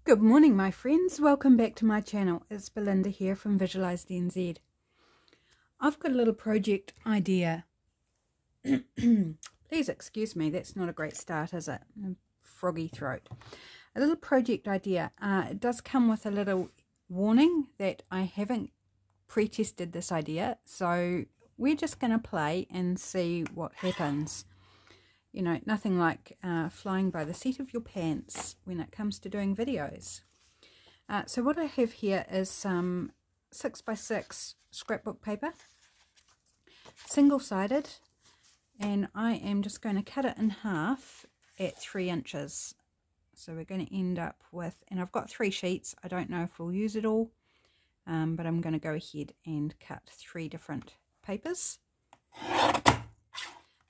Good morning, my friends. Welcome back to my channel. It's Belinda here from Visualized NZ. I've got a little project idea. Please excuse me, that's not a great start, is it? A froggy throat. A little project idea. It does come with a little warning that I haven't pre-tested this idea, so we're just going to play and see what happens. You know, nothing like flying by the seat of your pants when it comes to doing videos. So what I have here is some 6x6 scrapbook paper, single-sided, and I am just going to cut it in half at 3 inches. So we're going to end up with, and I've got 3 sheets, I don't know if we'll use it all, but I'm going to go ahead and cut 3 different papers.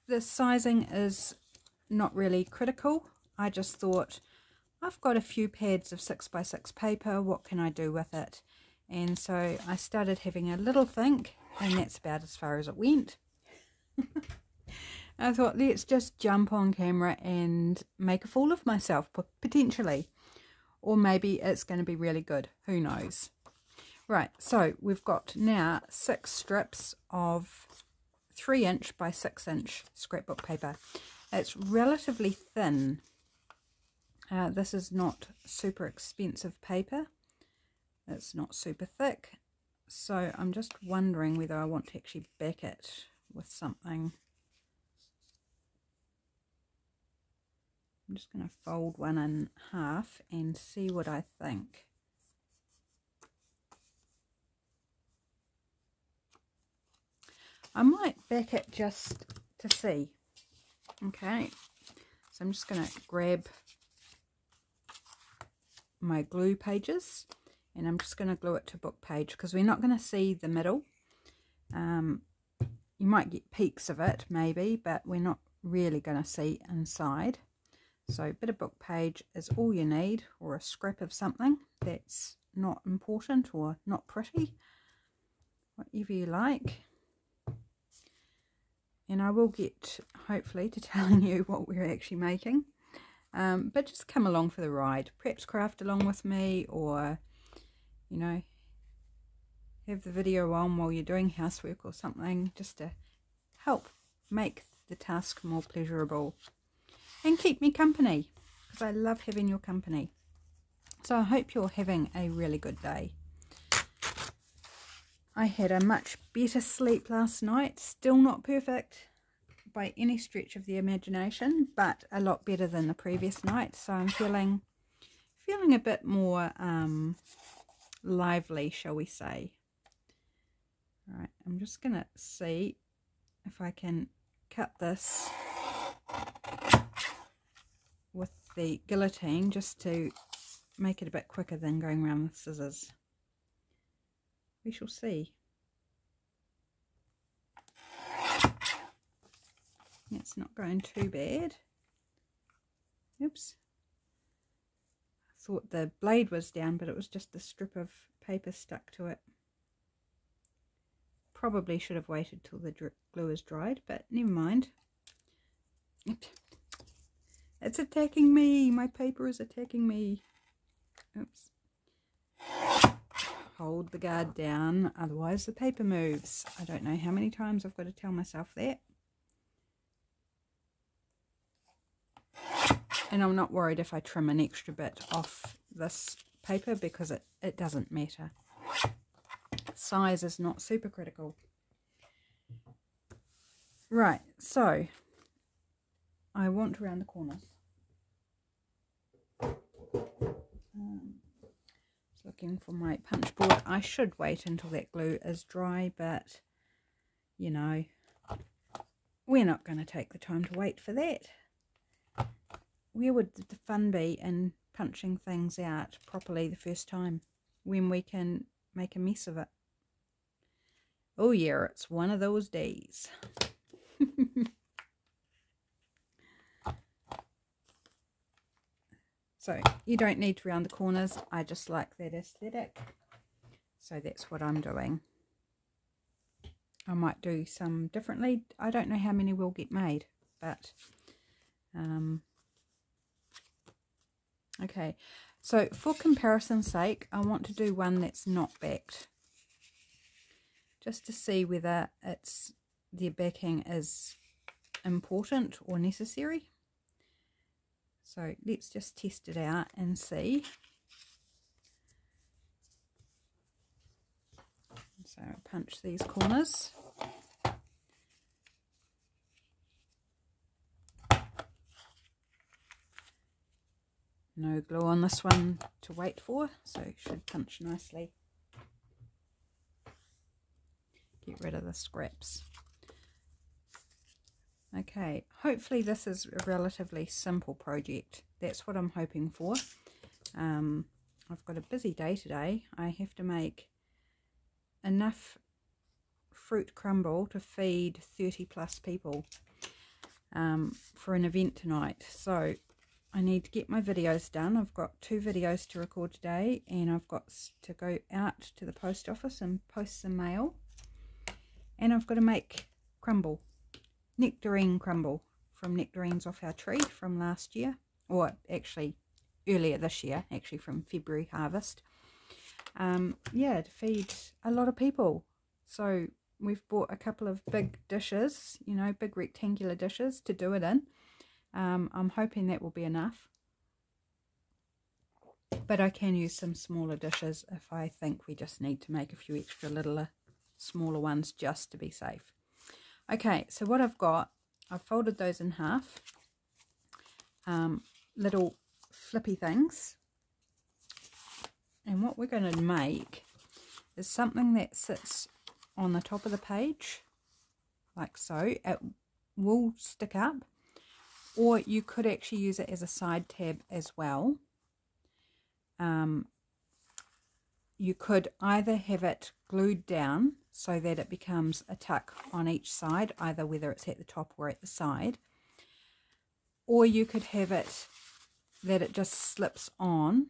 The sizing is not really critical. I just thought, I've got a few pads of 6x6 paper, what can I do with it? And so I started having a little think, and that's about as far as it went. I thought, let's just jump on camera and make a fool of myself, potentially. Or maybe it's going to be really good, who knows. Right, so we've got now 6 strips of 3-inch by 6-inch scrapbook paper. It's relatively thin. This is not super expensive paper. It's not super thick. So I'm just wondering whether I want to actually back it with something. I'm just going to fold one in half and see what I think. I might back it just to see. Okay, so I'm just going to grab my glue pages and I'm just going to glue it to book page because we're not going to see the middle. You might get peeks of it maybe, but we're not really going to see inside. So a bit of book page is all you need, or a scrap of something that's not important or not pretty, whatever you like. And I will get, hopefully, to telling you what we're actually making. But just come along for the ride. Perhaps craft along with me, or, you know, have the video on while you're doing housework or something, just to help make the task more pleasurable. And keep me company, because I love having your company. So I hope you're having a really good day. I had a much better sleep last night. Still not perfect by any stretch of the imagination, but a lot better than the previous night. So I'm feeling a bit more lively, shall we say. All right, I'm just going to see if I can cut this with the guillotine just to make it a bit quicker than going around with scissors. We shall see. It's not going too bad. Oops. I thought the blade was down, but it was just a strip of paper stuck to it. Probably should have waited till the glue is dried, but never mind. It's attacking me. My paper is attacking me. Oops. Hold the guard down, otherwise the paper moves. I don't know how many times I've got to tell myself that. And I'm not worried if I trim an extra bit off this paper because it doesn't matter. Size is not super critical. Right, so I want around the corners. Looking for my punch board. I should wait until that glue is dry, but you know, we're not going to take the time to wait for that. Where would the fun be in punching things out properly the first time when we can make a mess of it? Oh yeah, it's one of those days. So you don't need to round the corners. I just like that aesthetic. So that's what I'm doing. I might do some differently. I don't know how many will get made, but okay. So for comparison's sake, I want to do one that's not backed, just to see whether the backing is important or necessary. So let's just test it out and see. So punch these corners. No glue on this one to wait for, so it should punch nicely. Get rid of the scraps. Okay, hopefully this is a relatively simple project. That's what I'm hoping for. I've got a busy day today. I have to make enough fruit crumble to feed 30 plus people for an event tonight. So I need to get my videos done. I've got 2 videos to record today, and I've got to go out to the post office and post some mail. And I've got to make crumble, nectarine crumble from nectarines off our tree from last year, or actually earlier this year, actually from February harvest. Yeah, to feed a lot of people. So we've bought a couple of big dishes, you know, big rectangular dishes to do it in. I'm hoping that will be enough, but I can use some smaller dishes if I think we just need to make a few extra littler, smaller ones just to be safe. Okay, so what I've got, I've folded those in half, little flippy things, and what we're going to make is something that sits on the top of the page like so. It will stick up, or you could actually use it as a side tab as well. You could either have it glued down so that it becomes a tuck on each side, either whether it's at the top or at the side, or you could have it that it just slips on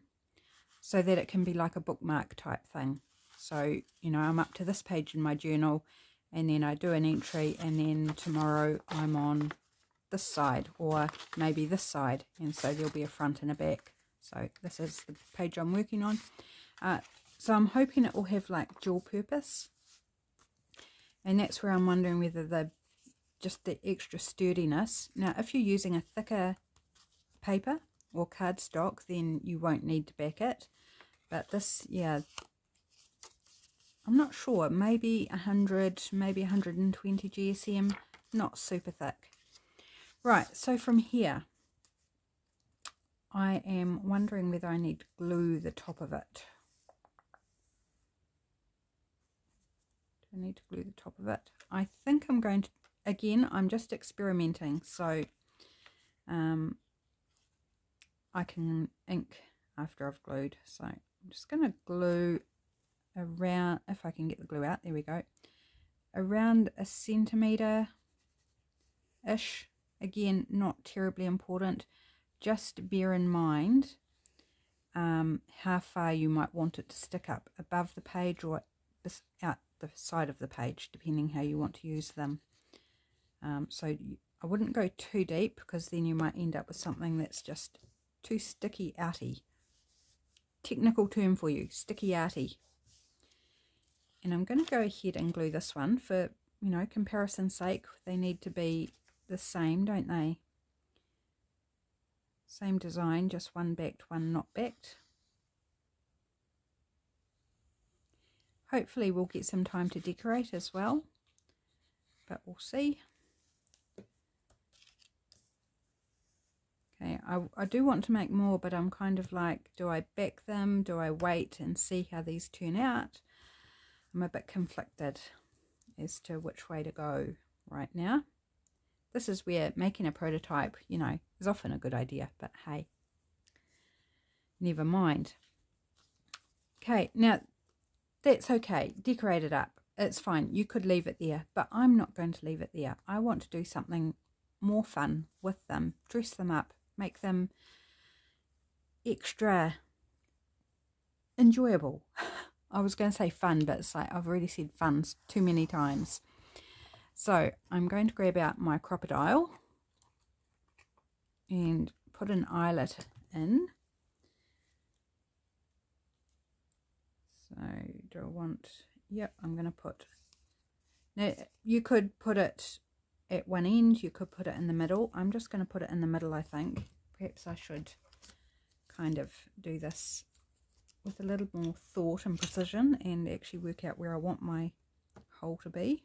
so that it can be like a bookmark type thing. So, you know, I'm up to this page in my journal, and then I do an entry, and then tomorrow I'm on this side, or maybe this side, and so there'll be a front and a back. So this is the page I'm working on. So I'm hoping it will have like dual purpose, and that's where I'm wondering whether just the extra sturdiness. Now if you're using a thicker paper or cardstock, then you won't need to back it, but this, yeah, I'm not sure, maybe 100, maybe 120 GSM, not super thick. Right, so from here, I am wondering whether I need to glue the top of it. Do I need to glue the top of it? I think I'm going to, again, I'm just experimenting, so I can ink after I've glued. So I'm just going to glue around, if I can get the glue out, there we go, around 1 centimetre-ish. Again, not terribly important. Just bear in mind how far you might want it to stick up, above the page or out the side of the page, depending how you want to use them. So I wouldn't go too deep, because then you might end up with something that's just too sticky outy. Technical term for you, sticky outy. And I'm going to go ahead and glue this one for, you know, comparison's sake. They need to be the same, don't they? Same design, just one backed, one not backed. Hopefully we'll get some time to decorate as well, but we'll see. Okay, I do want to make more, but I'm kind of like, do I back them? Do I wait and see how these turn out? I'm a bit conflicted as to which way to go right now. This is where making a prototype, you know, is often a good idea, but hey, never mind. Okay, now that's okay. Decorate it up. It's fine. You could leave it there, but I'm not going to leave it there. I want to do something more fun with them, dress them up, make them extra enjoyable. I was going to say fun, but it's like I've already said fun too many times. So I'm going to grab out my crocodile and put an eyelet in. do I want? Yep, I'm going to put, now you could put it at one end, you could put it in the middle. I'm just going to put it in the middle, I think. Perhaps I should kind of do this with a little more thought and precision and actually work out where I want my hole to be.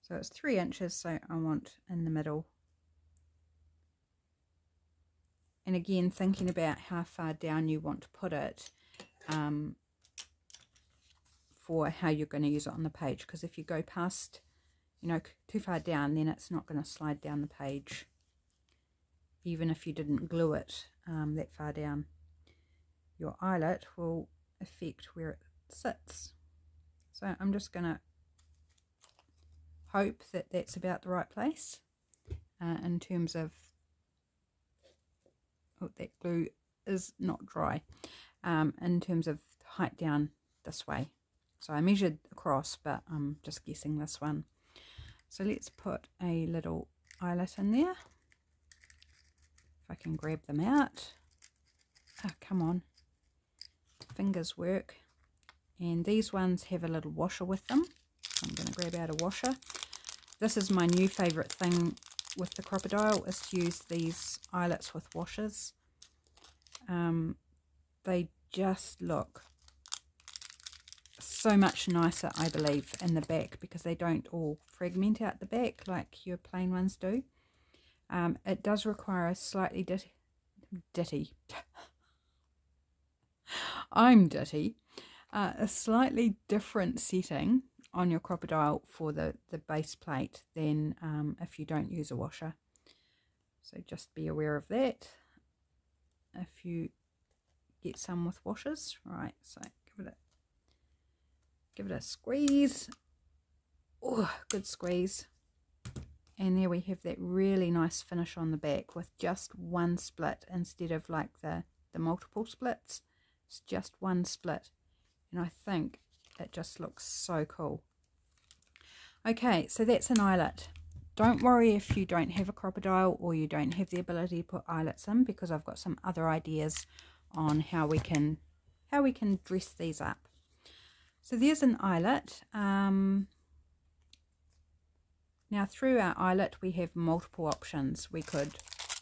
So it's 3 inches, so I want in the middle. And again, thinking about how far down you want to put it for how you're going to use it on the page, because if you go past, you know, too far down, then it's not going to slide down the page, even if you didn't glue it that far down. Your eyelet will affect where it sits. So I'm just going to hope that that's about the right place in terms of, oh, that glue is not dry, in terms of height down this way. So I measured across, but I'm just guessing this one. So let's put a little eyelet in there. If I can grab them out. Oh, come on. Fingers work. And these ones have a little washer with them. So I'm going to grab out a washer. This is my new favourite thing with the crocodile, is to use these eyelets with washers. They just look so much nicer, I believe, in the back, because they don't all fragment out the back like your plain ones do. It does require a slightly a slightly different setting on your crocodile for the base plate than if you don't use a washer. So just be aware of that if you get some with washers. Right, so give it a squeeze. Oh, good squeeze. And there we have that really nice finish on the back with just one split instead of like the multiple splits. It's just one split, and I think it just looks so cool. Okay, so that's an eyelet. Don't worry if you don't have a crocodile or you don't have the ability to put eyelets in, because I've got some other ideas on how we can dress these up. So there's an eyelet. Now through our eyelet we have multiple options. We could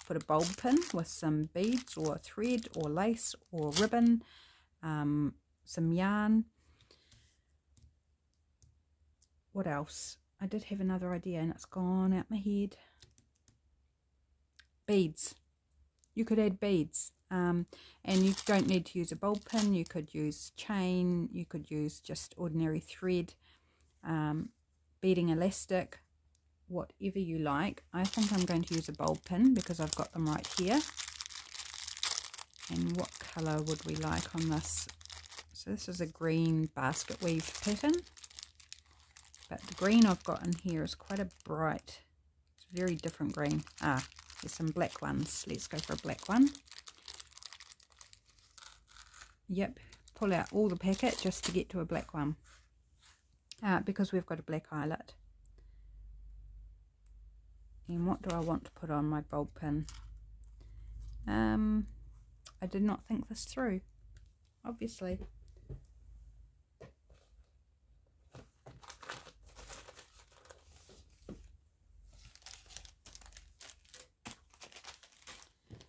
put a bulb pin with some beads or thread or lace or ribbon, some yarn. What else? I did have another idea and it's gone out my head. Beads. You could add beads. And you don't need to use a bulb pin. You could use chain. You could use just ordinary thread, beading elastic, whatever you like. I think I'm going to use a bulb pin because I've got them right here. And what colour would we like on this? So this is a green basket weave pattern, but the green I've got in here is quite a bright, it's a very different green. There's some black ones. Let's go for a black one. Yep, pull out all the packet just to get to a black one, because we've got a black eyelet. And what do I want to put on my bulb pin? I did not think this through, obviously.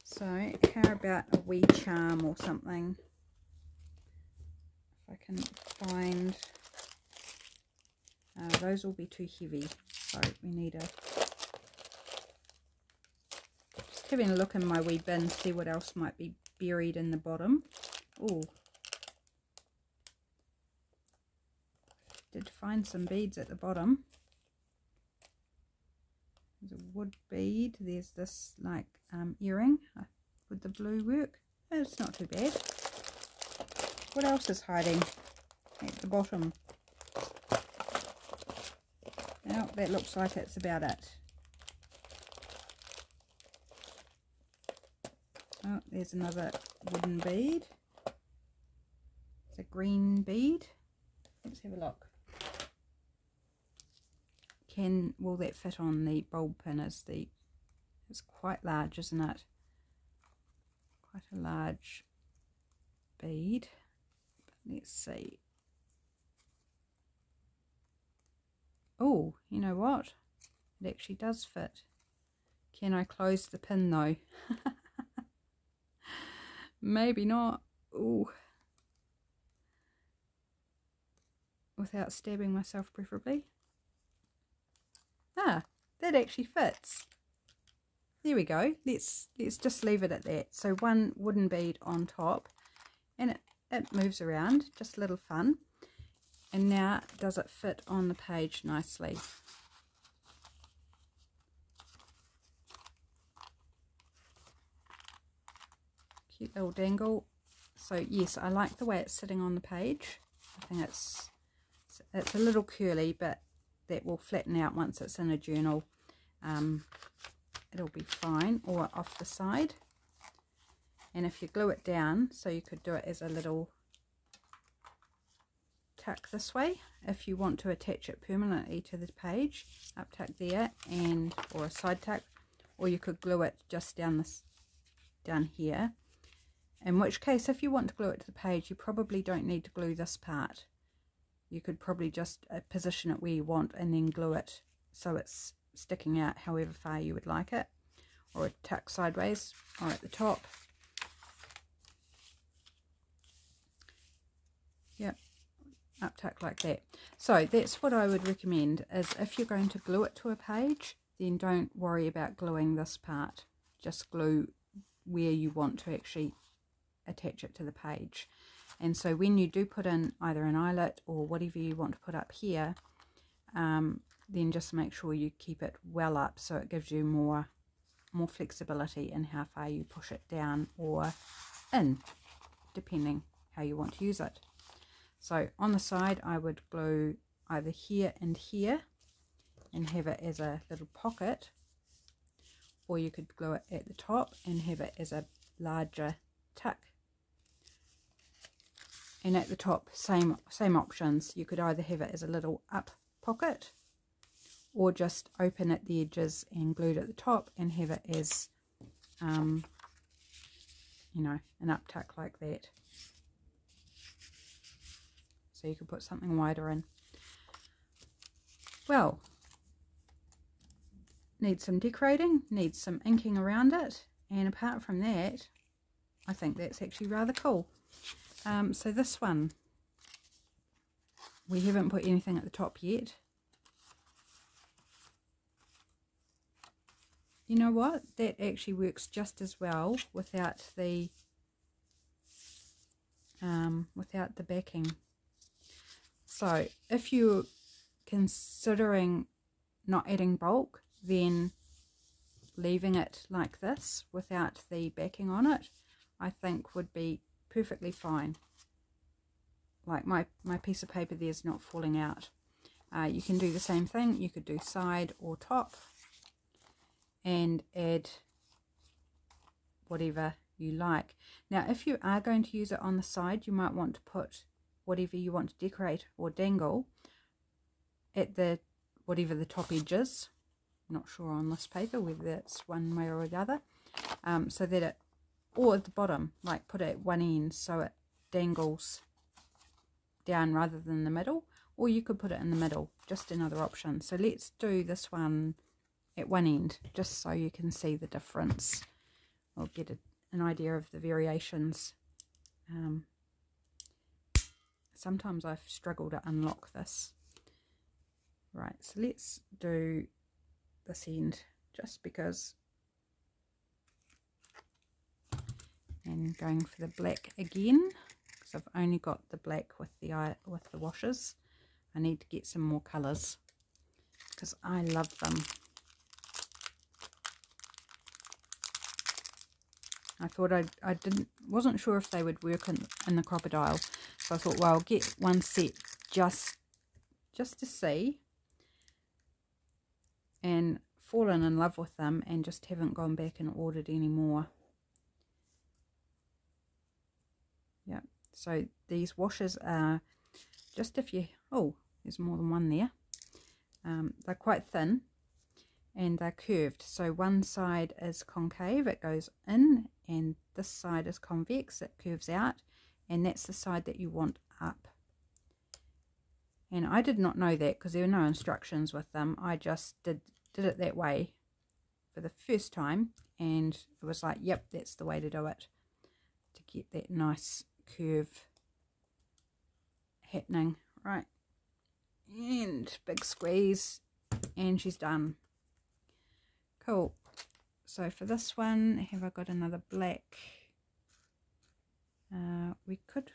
So how about a wee charm or something? If I can find, those will be too heavy, so we need a, just having a look in my wee bin, see what else might be buried in the bottom. Oh, did find some beads at the bottom. There's a wood bead. There's this like earring. Would the blue work? It's not too bad. What else is hiding at the bottom? Now that looks like it's about it. Oh, there's another wooden bead. It's a green bead. Let's have a look. Will that fit on the bulb pin? It's quite large, isn't it? Quite a large bead. But let's see. Oh, you know what? It actually does fit. Can I close the pin though? Maybe not. Ooh. Without stabbing myself preferably. Ah, that actually fits. There we go. Let's just leave it at that. So one wooden bead on top, and it moves around, just a little fun. And now does it fit on the page nicely? Cute little dangle. So yes, I like the way it's sitting on the page. I think it's a little curly, but that will flatten out once it's in a journal. It'll be fine, or off the side. And if you glue it down, so you could do it as a little tuck this way if you want to attach it permanently to the page, up tuck there, and or a side tuck, or you could glue it just down here, in which case if you want to glue it to the page you probably don't need to glue this part. You could probably just position it where you want and then glue it so it's sticking out however far you would like it, or a tuck sideways or at the top. Yep, up tuck like that. So that's what I would recommend, is if you're going to glue it to a page, then don't worry about gluing this part. Just glue where you want to actually attach it to the page. And so when you do put in either an eyelet or whatever you want to put up here, then just make sure you keep it well up so it gives you more flexibility in how far you push it down or in, depending how you want to use it. So on the side I would glue either here and here and have it as a little pocket, or you could glue it at the top and have it as a larger tuck. And at the top, same options. You could either have it as a little up pocket, or just open at the edges and glue it at the top and have it as you know, an up tuck like that. So you could put something wider in. Well, needs some decorating, needs some inking around it, and apart from that, I think that's actually rather cool. So this one, we haven't put anything at the top yet. You know what? That actually works just as well without the backing. So if you're considering not adding bulk, then leaving it like this without the backing on it, I think would be perfectly fine. Like my piece of paper there's not falling out. You can do the same thing. You could do side or top and add whatever you like. Now if you are going to use it on the side, you might want to put whatever you want to decorate or dangle at the whatever the top edge is. I'm not sure on this paper whether it's one way or the other, so that it, or at the bottom, like put it at one end so it dangles down rather than the middle, or you could put it in the middle, just another option. So let's do this one at one end just so you can see the difference or get an idea of the variations. Sometimes I've struggled to unlock this. Right, so let's do this end just because, and going for the black again because I've only got the black with the washes. I need to get some more colours because I love them. I thought wasn't sure if they would work in the crocodile, so I thought, well, I'll get one set just to see, and fallen in love with them and just haven't gone back and ordered any more. Yeah, so these washes are just if you, oh, there's more than one there. They're quite thin and they're curved, so one side is concave, it goes in, and this side is convex, it curves out, and that's the side that you want up. And I did not know that because there were no instructions with them. I just did it that way for the first time, and it was like, yep, that's the way to do it, to get that nice curve happening. Right, and big squeeze, and she's done. Cool. So for this one, have I got another black? We could,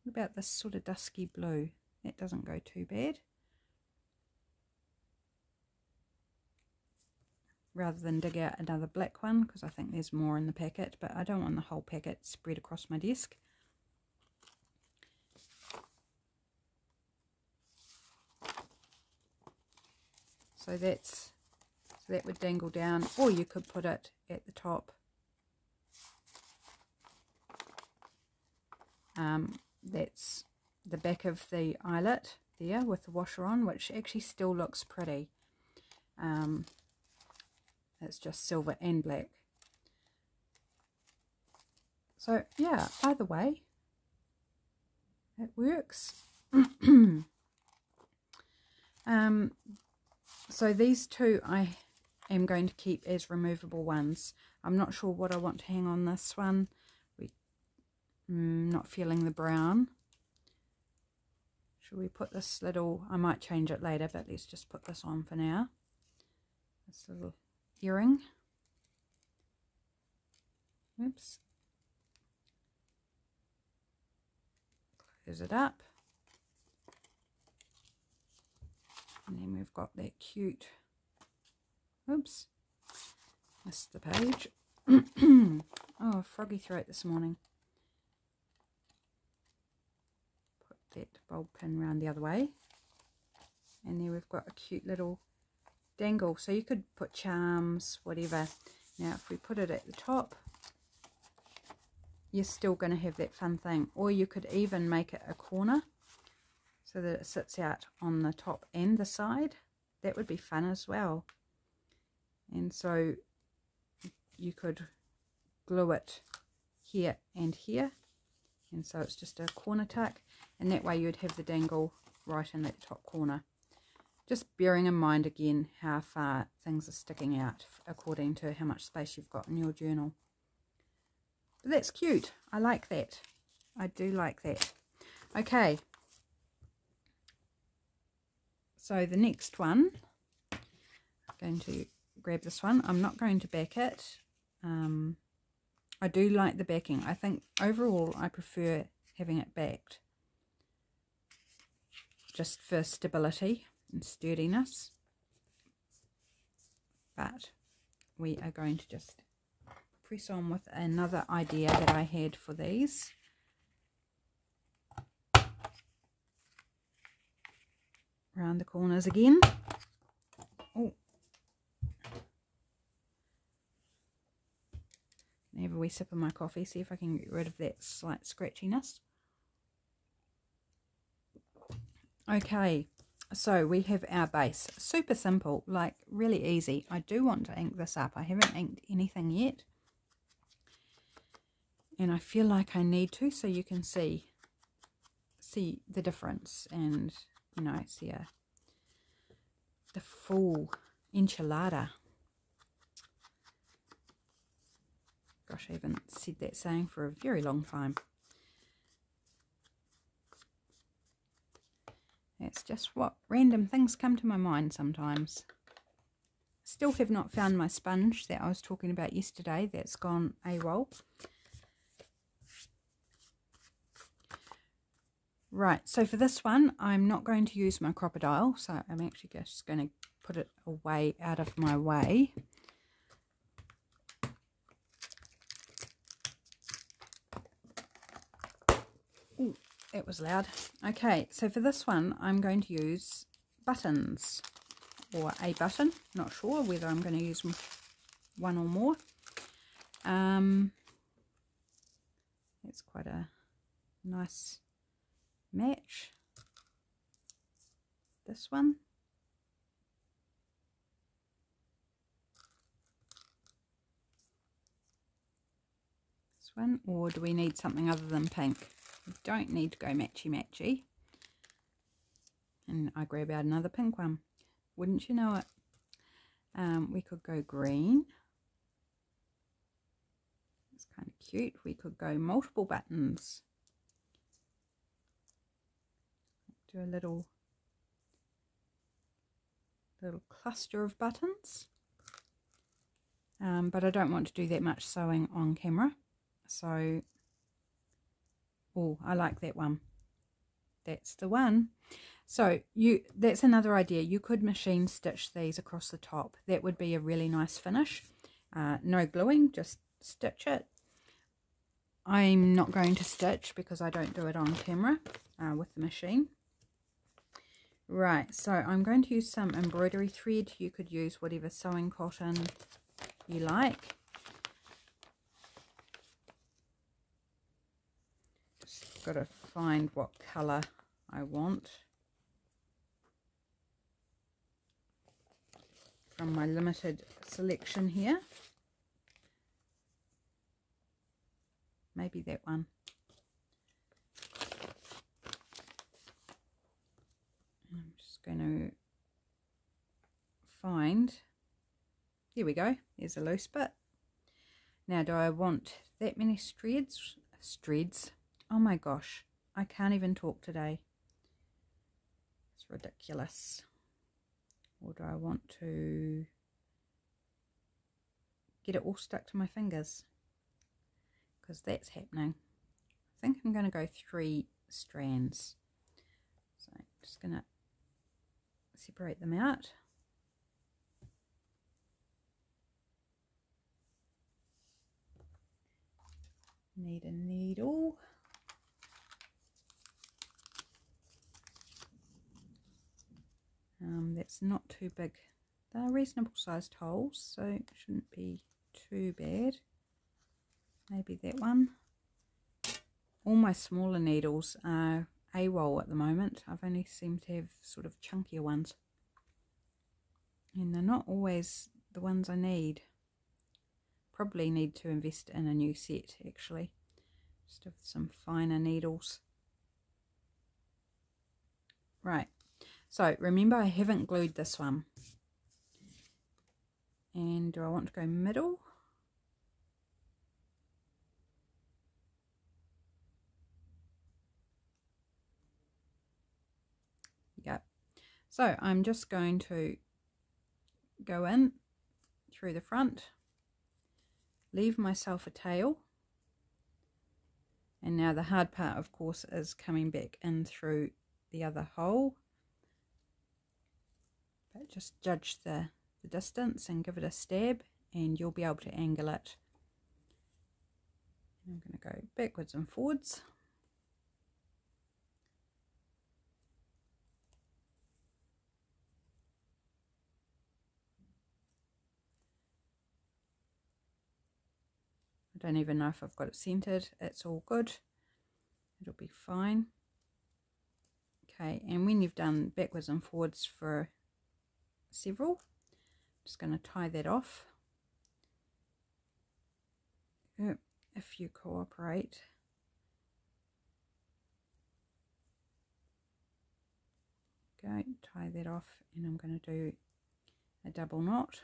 what about this sort of dusky blue? That doesn't go too bad. Rather than dig out another black one, because I think there's more in the packet, but I don't want the whole packet spread across my desk. So that would dangle down, or you could put it at the top. That's the back of the eyelet there with the washer on, which actually still looks pretty. It's just silver and black. So yeah, either way, it works. So these two I am going to keep as removable ones. I'm not sure what I want to hang on this one. Not feeling the brown. Should we put this little, I might change it later, but let's just put this on for now. This little earring. Oops. Close it up. And then we've got that cute, oops, missed the page. Oh, froggy throat this morning. Put that bulb pin round the other way. And there we've got a cute little dangle. So you could put charms, whatever. Now if we put it at the top, you're still going to have that fun thing. Or you could even make it a corner, so that it sits out on the top and the side. That would be fun as well. And so you could glue it here and here, and so it's just a corner tuck, and that way you'd have the dangle right in that top corner. Just bearing in mind again how far things are sticking out according to how much space you've got in your journal. But that's cute. I like that. I do like that. Okay. So the next one, I'm going to grab this one. I'm not going to back it. I do like the backing. I think overall I prefer having it backed, just for stability and sturdiness. But we are going to just press on with another idea that I had for these. Round the corners again. Oh, have a wee sip of my coffee, see if I can get rid of that slight scratchiness. Okay, so we have our base. Super simple, like really easy. I do want to ink this up. I haven't inked anything yet, and I feel like I need to, so you can see the difference, and you know, see the full enchilada. Gosh, I haven't said that saying for a very long time. It's just what random things come to my mind sometimes. Still have not found my sponge that I was talking about yesterday. That's gone AWOL. Right, so for this one, I'm not going to use my crocodile, so I'm actually just going to put it away out of my way. Ooh, that was loud. Okay, so for this one, I'm going to use buttons, or a button. Not sure whether I'm going to use one or more. It's quite a nice match. This one. This one, or do we need something other than pink? We don't need to go matchy matchy. And I grab out another pink one. Wouldn't you know it? We could go green. It's kind of cute. We could go multiple buttons. Do a little cluster of buttons. But I don't want to do that much sewing on camera. So, oh, I like that one. That's the one. So that's another idea. You could machine stitch these across the top. That would be a really nice finish. No gluing, just stitch it. I'm not going to stitch because I don't do it on camera with the machine. Right, so I'm going to use some embroidery thread. You could use whatever sewing cotton you like. Just got to find what colour I want from my limited selection here. Maybe that one. I'm just going to find, there we go, there's a loose bit. Now do I want that many threads? Oh my gosh, I can't even talk today. It's ridiculous. Or do I want to get it all stuck to my fingers? Because that's happening. I think I'm going to go 3 strands. So I'm just going to separate them out. Need a needle. That's not too big. They're reasonable sized holes, so it shouldn't be too bad. Maybe that one. All my smaller needles are AWOL at the moment. I've only seemed to have sort of chunkier ones. And they're not always the ones I need. Probably need to invest in a new set actually. Just with some finer needles. Right. So remember I haven't glued this one. And do I want to go middle? Yep. So I'm just going to go in through the front, leave myself a tail, and now the hard part of course is coming back in through the other hole. But just judge the distance and give it a stab and you'll be able to angle it. I'm going to go backwards and forwards. I don't even know if I've got it centered. It's all good. It'll be fine. Okay, and when you've done backwards and forwards for several, I'm just going to tie that off. If you cooperate. Okay, tie that off, and I'm going to do a double knot.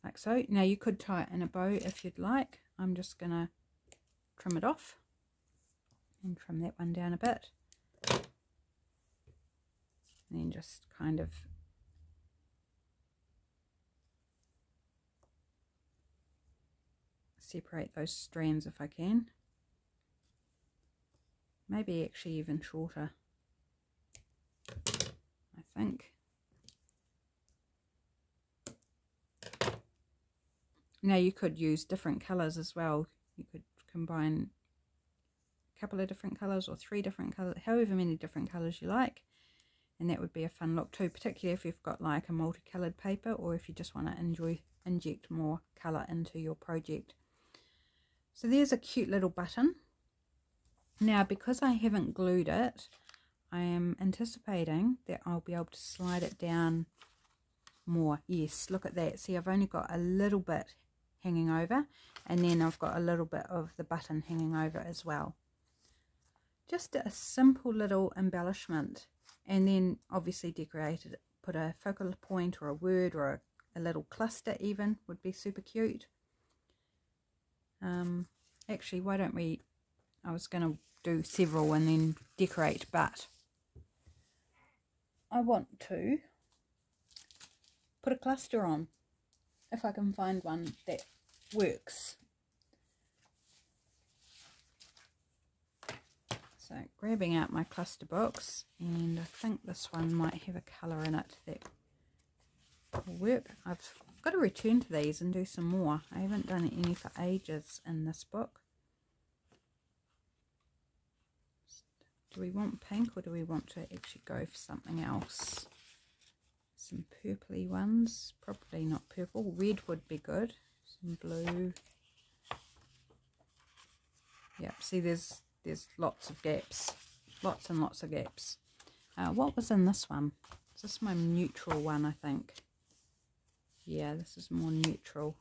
Like so. Now you could tie it in a bow if you'd like. I'm just going to trim it off and trim that one down a bit. And then just kind of separate those strands if I can. Maybe actually even shorter, I think. Now you could use different colours as well. You could combine a couple of different colours or 3 different colours, however many different colours you like. And that would be a fun look too, particularly if you've got like a multicoloured paper or if you just want to inject more colour into your project. So there's a cute little button. Now because I haven't glued it, I am anticipating that I'll be able to slide it down more. Yes, look at that. See, I've only got a little bit hanging over, and then I've got a little bit of the button hanging over as well. Just a simple little embellishment, and then obviously decorated, put a focal point or a word or a little cluster even would be super cute. Actually, why don't we, I was going to do several and then decorate, but I want to put a cluster on, if I can find one that works. So grabbing out my cluster books, and I think this one might have a colour in it that will work. I've got to return to these and do some more. I haven't done any for ages in this book. Do we want pink, or do we want to actually go for something else? Some purpley ones, probably not purple. Red would be good. Some blue. Yep, see there's lots of gaps, lots and lots of gaps. What was in this one? Is this my neutral one, I think? Yeah, this is more neutral.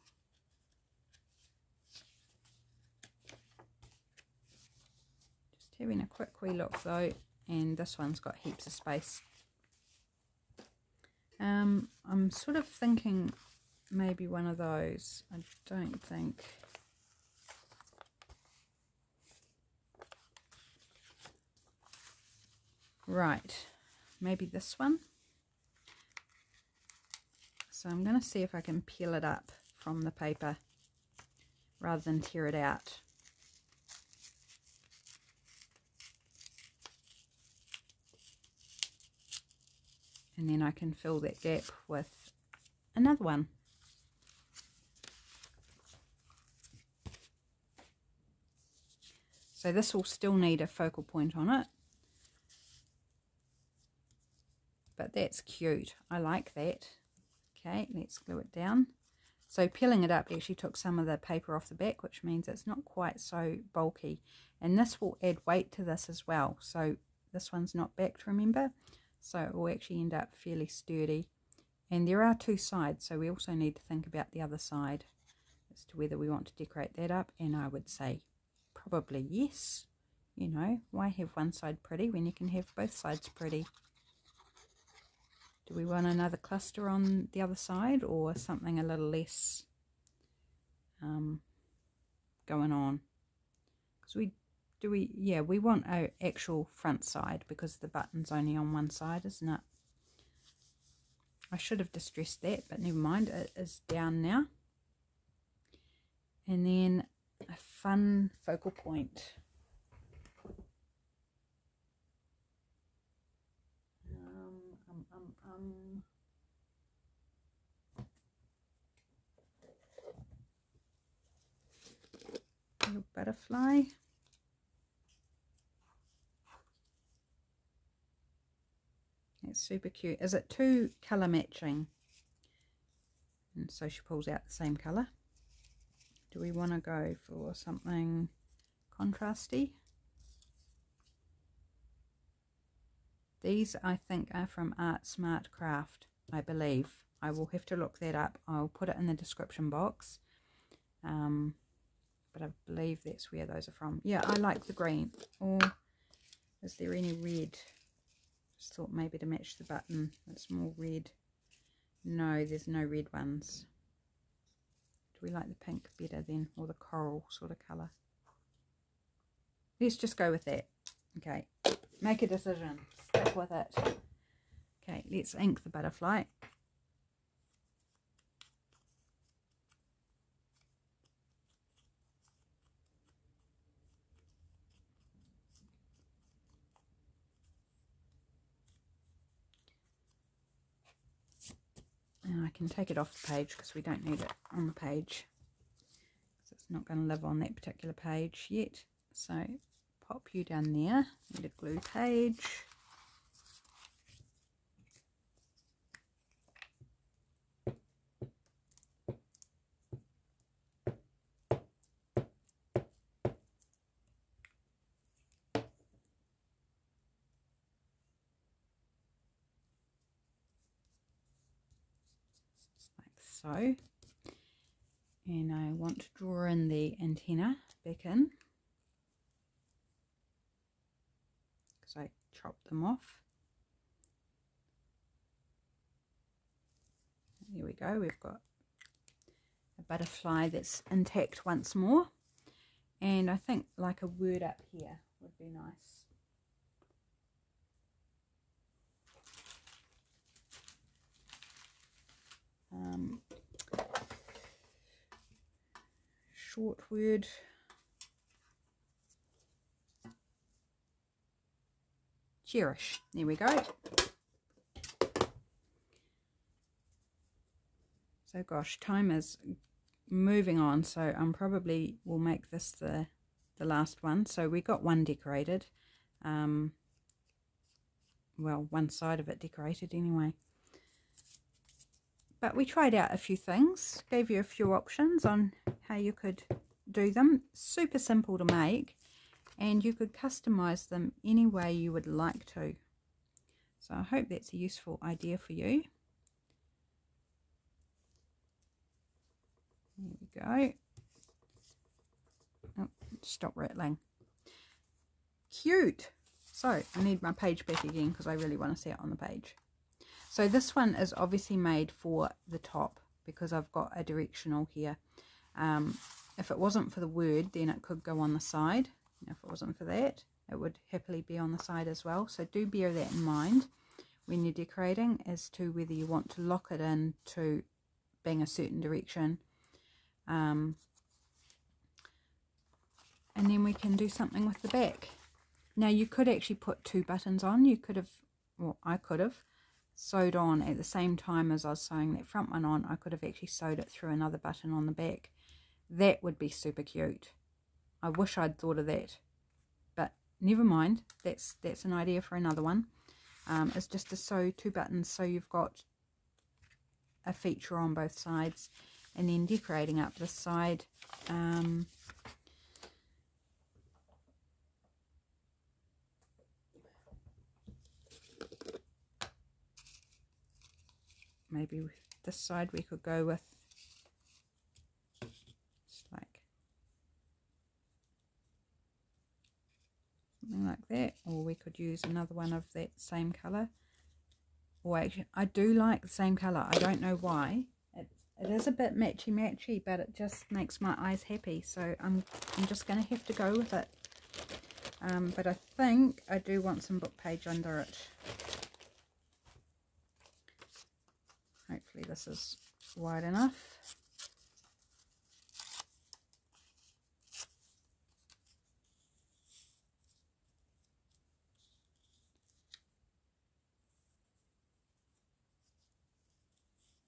Just having a quick wee look though, and this one's got heaps of space. I'm sort of thinking maybe one of those. I don't think. Right, maybe this one. So I'm going to see if I can peel it up from the paper rather than tear it out. And then I can fill that gap with another one. So this will still need a focal point on it. But that's cute. I like that. Okay, let's glue it down. So peeling it up actually took some of the paper off the back, which means it's not quite so bulky. And this will add weight to this as well. So this one's not backed, remember? So it will actually end up fairly sturdy. And there are two sides, so we also need to think about the other side as to whether we want to decorate that up. And I would say probably yes. You know, why have one side pretty when you can have both sides pretty? Do we want another cluster on the other side, or something a little less going on? Because we want our actual front side, because the button's only on one side, isn't it? I should have distressed that, but never mind, it is down now. And then a fun focal point. Little butterfly. It's super cute. Is it too colour matching? And so she pulls out the same colour. Do we want to go for something contrasty? These I think are from Art Smart Craft, I believe. I will have to look that up. I'll put it in the description box. But I believe that's where those are from. Yeah, I like the green. Or is there any red? Just thought maybe to match the button. It's more red. No, there's no red ones. Do we like the pink better then? Or the coral sort of colour? Let's just go with that. Okay, make a decision. Stick with it. Okay, let's ink the butterfly. And I can take it off the page because we don't need it on the page. So it's not going to live on that particular page yet. So pop you down there. Need a glue page. So, And I want to draw in the antenna back in, because I chopped them off. There we go, we've got a butterfly that's intact once more. And I think like a word up here would be nice. Short word. Cherish. There we go. So gosh, time is moving on, so I'm probably will make this the last one. So we got one decorated. Well, one side of it decorated anyway. But we tried out a few things, gave you a few options on how you could do them. Super simple to make, and you could customize them any way you would like to. So I hope that's a useful idea for you. There we go. Oh, stop rattling. Cute. So I need my page back again because I really want to see it on the page. So this one is obviously made for the top because I've got a directional here. If it wasn't for the word, then it could go on the side. If it wasn't for that, it would happily be on the side as well. So do bear that in mind when you're decorating as to whether you want to lock it in to being a certain direction. And then we can do something with the back. Now you could actually put two buttons on. You could have, well, I could have sewed on at the same time as I was sewing that front one on. I could have actually sewed it through another button on the back. That would be super cute. I wish I'd thought of that, but never mind. That's an idea for another one. It's just to sew two buttons so you've got a feature on both sides, and then decorating up this side. Maybe with this side we could go with just like something like that, or we could use another one of that same colour. Or actually, I do like the same colour. I don't know why. It is a bit matchy, but it just makes my eyes happy. So I'm just going to have to go with it. But I think I do want some book page under it. Hopefully this is wide enough.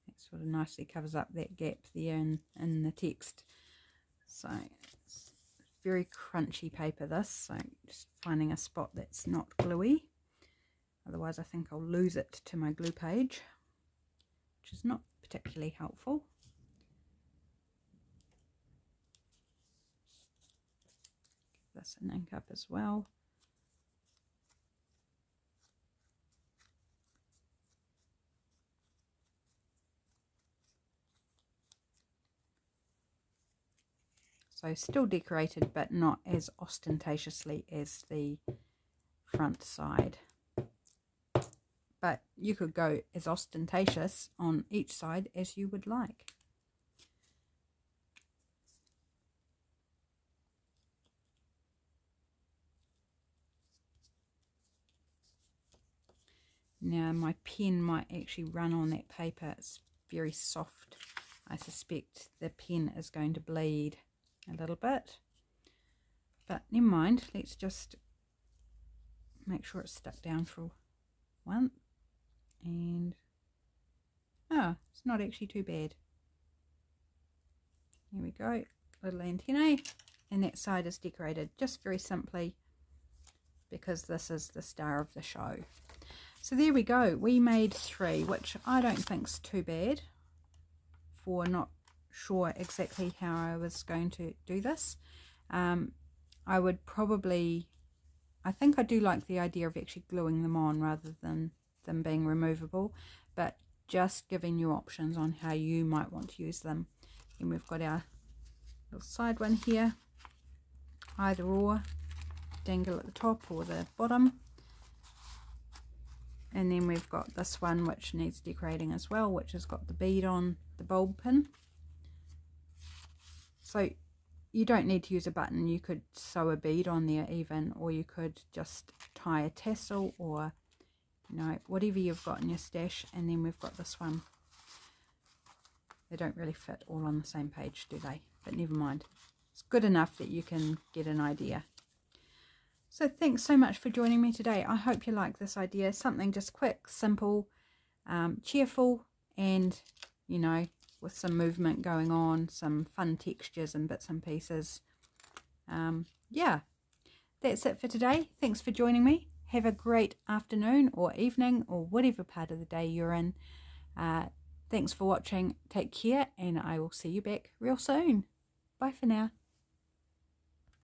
That sort of nicely covers up that gap there in the text. So it's very crunchy paper this, so just finding a spot that's not gluey. Otherwise I think I'll lose it to my glue page, which is not particularly helpful. Give this an ink up as well. So still decorated, but not as ostentatiously as the front side. But you could go as ostentatious on each side as you would like. Now my pen might actually run on that paper. It's very soft. I suspect the pen is going to bleed a little bit. But never mind. Let's just make sure it's stuck down for one. And it's not actually too bad. Here we go, little antennae, and that side is decorated just very simply because this is the star of the show. So there we go, we made 3, which I don't think's too bad for not sure exactly how I was going to do this. I would probably, I think I do like the idea of actually gluing them on rather than them being removable, but just giving you options on how you might want to use them. And we've got our little side one here, either or, dangle at the top or the bottom. And then we've got this one which needs decorating as well, which has got the bead on the bulb pin. So you don't need to use a button, you could sew a bead on there even, or you could just tie a tassel, or you know, whatever you've got in your stash. And then we've got this one. They don't really fit all on the same page, do they? But never mind. It's good enough that you can get an idea. So thanks so much for joining me today. I hope you like this idea. Something just quick, simple, cheerful, and, you know, with some movement going on, some fun textures and bits and pieces. Yeah, that's it for today. Thanks for joining me. Have a great afternoon or evening or whatever part of the day you're in. Thanks for watching. Take care, and I will see you back real soon. Bye for now.